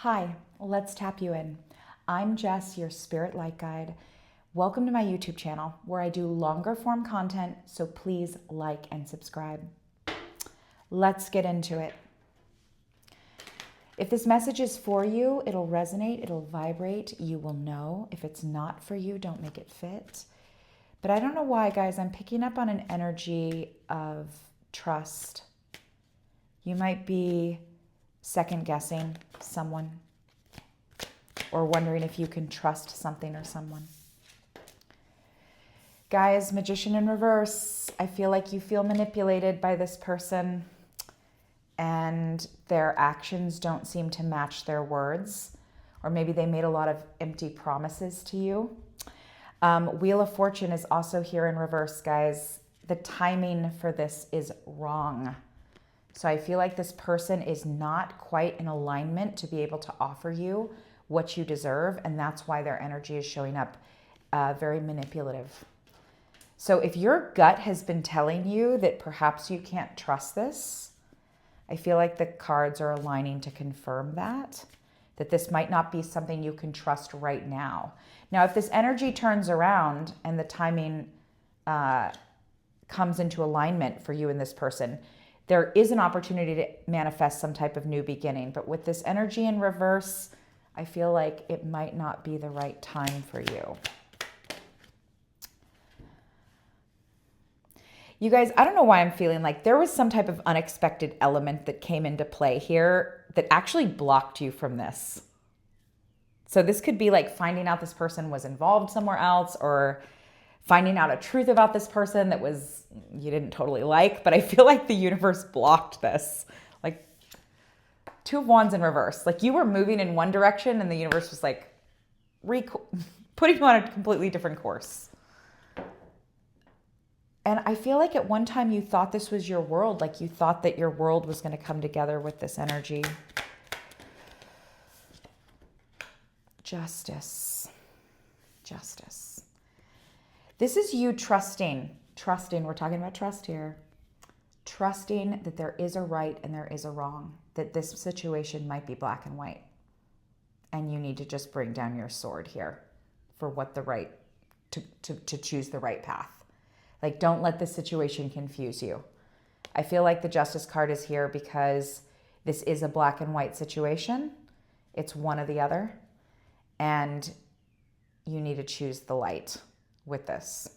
Hi, let's tap you in. I'm Jess, your spirit light guide. Welcome to my YouTube channel where I do longer form content, so please like and subscribe. Let's get into it. If this message is for you, it'll resonate, it'll vibrate, you will know. If it's not for you, don't make it fit. But I don't know why, guys, I'm picking up on an energy of trust. You might be second guessing someone or wondering if you can trust something or someone. Guys, Magician in reverse. I feel like you feel manipulated by this person and their actions don't seem to match their words, or maybe they made a lot of empty promises to you. Wheel of Fortune is also here in reverse, guys. The timing for this is wrong. So I feel like this person is not quite in alignment to be able to offer you what you deserve, and that's why their energy is showing up very manipulative. So if your gut has been telling you that perhaps you can't trust this, I feel like the cards are aligning to confirm that this might not be something you can trust right now. Now, if this energy turns around and the timing comes into alignment for you and this person, there is an opportunity to manifest some type of new beginning. But with this energy in reverse, I feel like it might not be the right time for you. You guys, I don't know why I'm feeling like there was some type of unexpected element that came into play here that actually blocked you from this. So this could be like finding out this person was involved somewhere else, or finding out a truth about this person that was you didn't totally like, but I feel like the universe blocked this. Like Two of Wands in reverse. Like you were moving in one direction and the universe was like putting you on a completely different course. And I feel like at one time you thought this was your world, like you thought that your world was going to come together with this energy. Justice. Justice. This is you trusting. We're talking about trust here. Trusting that there is a right and there is a wrong, that this situation might be black and white. And you need to just bring down your sword here for what the right, to choose the right path. Like, don't let this situation confuse you. I feel like the Justice card is here because this is a black and white situation. It's one or the other. And you need to choose the light with this.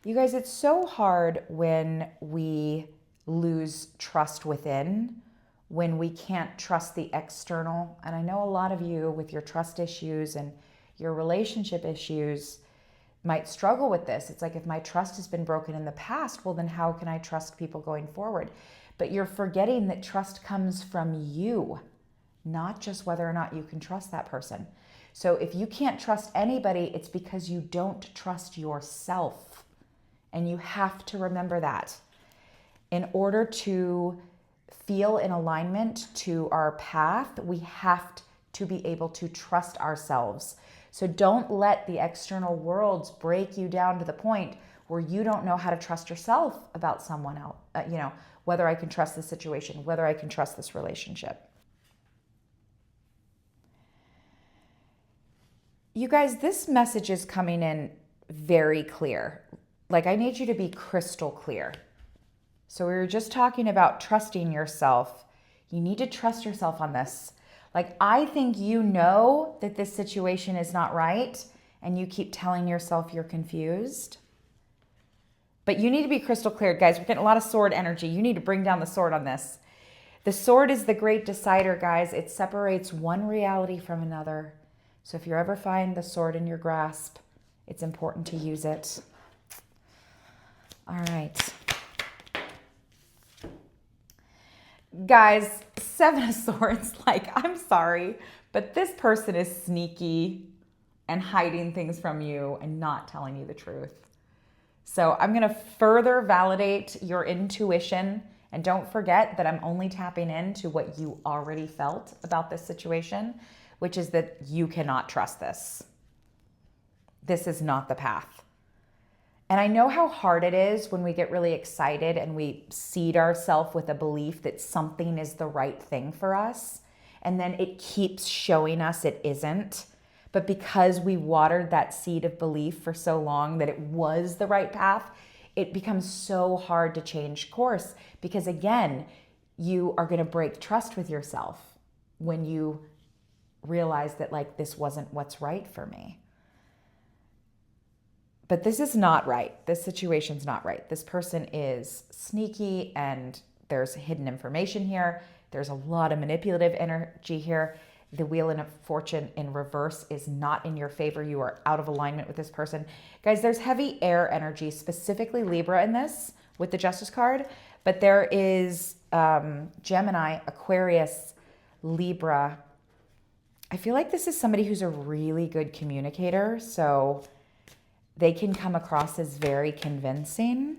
You guys, it's so hard when we lose trust within, when we can't trust the external. And I know a lot of you with your trust issues and your relationship issues might struggle with this. It's like, if my trust has been broken in the past, well, then how can I trust people going forward? But you're forgetting that trust comes from you, not just whether or not you can trust that person. So if you can't trust anybody, it's because you don't trust yourself. And you have to remember that. In order to feel in alignment to our path, we have to be able to trust ourselves. So don't let the external worlds break you down to the point where you don't know how to trust yourself about someone else, whether I can trust this situation, whether I can trust this relationship. You guys, this message is coming in very clear. Like, I need you to be crystal clear. So we were just talking about trusting yourself. You need to trust yourself on this. Like, I think you know that this situation is not right, and you keep telling yourself you're confused. But you need to be crystal clear, guys. We're getting a lot of sword energy. You need to bring down the sword on this. The sword is the great decider, guys. It separates one reality from another. So if you ever find the sword in your grasp, it's important to use it. All right. Guys, Seven of Swords, like, I'm sorry, but this person is sneaky and hiding things from you and not telling you the truth. So I'm going to further validate your intuition. And don't forget that I'm only tapping into what you already felt about this situation, which is that you cannot trust this. This is not the path. And I know how hard it is when we get really excited and we seed ourselves with a belief that something is the right thing for us. And then it keeps showing us it isn't. But because we watered that seed of belief for so long that it was the right path, it becomes so hard to change course. Because again, you are going to break trust with yourself when you realize that like this wasn't what's right for me. But this is not right. This situation's not right. This person is sneaky and there's hidden information here. There's a lot of manipulative energy here. The Wheel of Fortune in reverse is not in your favor. You are out of alignment with this person. Guys, there's heavy air energy, specifically Libra in this with the Justice card. But there is Gemini, Aquarius, Libra. I feel like this is somebody who's a really good communicator. So they can come across as very convincing,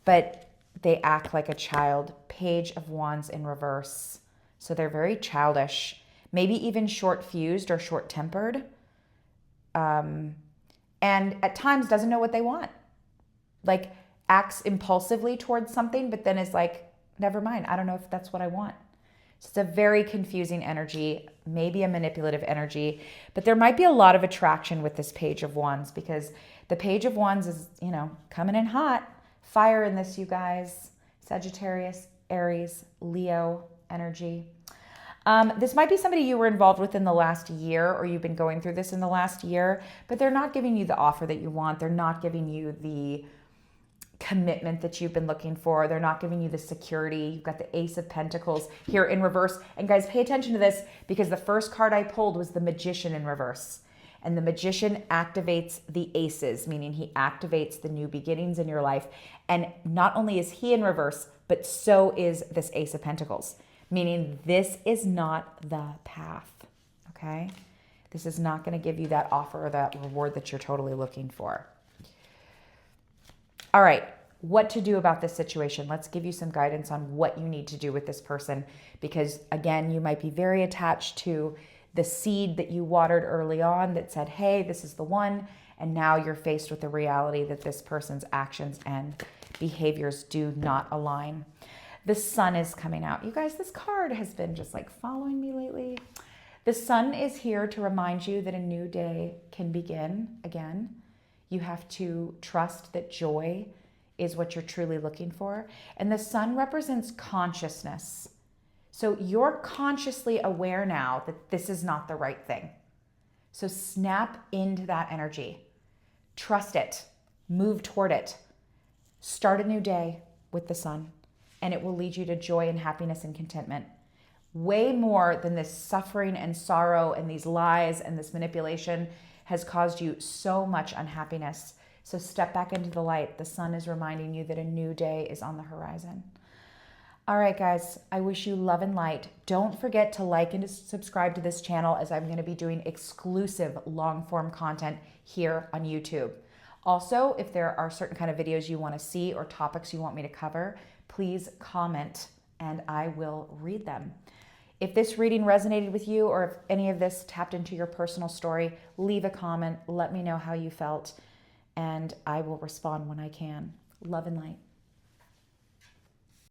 but they act like a child. Page of Wands in reverse. So they're very childish, maybe even short-fused or short-tempered, and at times doesn't know what they want. Like acts impulsively towards something, but then is like, never mind, I don't know if that's what I want. So it's a very confusing energy, maybe a manipulative energy, but there might be a lot of attraction with this Page of Wands because the Page of Wands is, coming in hot. Fire in this, you guys. Sagittarius, Aries, Leo energy. This might be somebody you were involved with in the last year, or you've been going through this in the last year, but they're not giving you the offer that you want. They're not giving you the commitment that you've been looking for. They're not giving you the security. You've got the Ace of Pentacles here in reverse. And guys, pay attention to this because the first card I pulled was the Magician in reverse. And the Magician activates the aces, meaning he activates the new beginnings in your life. And not only is he in reverse, but so is this Ace of Pentacles, meaning this is not the path, okay? This is not going to give you that offer or that reward that you're totally looking for. All right, what to do about this situation? Let's give you some guidance on what you need to do with this person because, again, you might be very attached to the seed that you watered early on that said, hey, this is the one, and now you're faced with the reality that this person's actions and behaviors do not align. The Sun is coming out. You guys, this card has been just like following me lately. The Sun is here to remind you that a new day can begin again. You have to trust that joy is what you're truly looking for. And the Sun represents consciousness. So you're consciously aware now that this is not the right thing. So snap into that energy. Trust it. Move toward it. Start a new day with the Sun, and it will lead you to joy and happiness and contentment. Way more than this suffering and sorrow and these lies and this manipulation has caused you so much unhappiness. So step back into the light. The Sun is reminding you that a new day is on the horizon. All right, guys, I wish you love and light. Don't forget to like and to subscribe to this channel as I'm going to be doing exclusive long-form content here on YouTube. Also, if there are certain kind of videos you want to see or topics you want me to cover, please comment and I will read them. If this reading resonated with you or if any of this tapped into your personal story, leave a comment. Let me know how you felt and I will respond when I can. Love and light.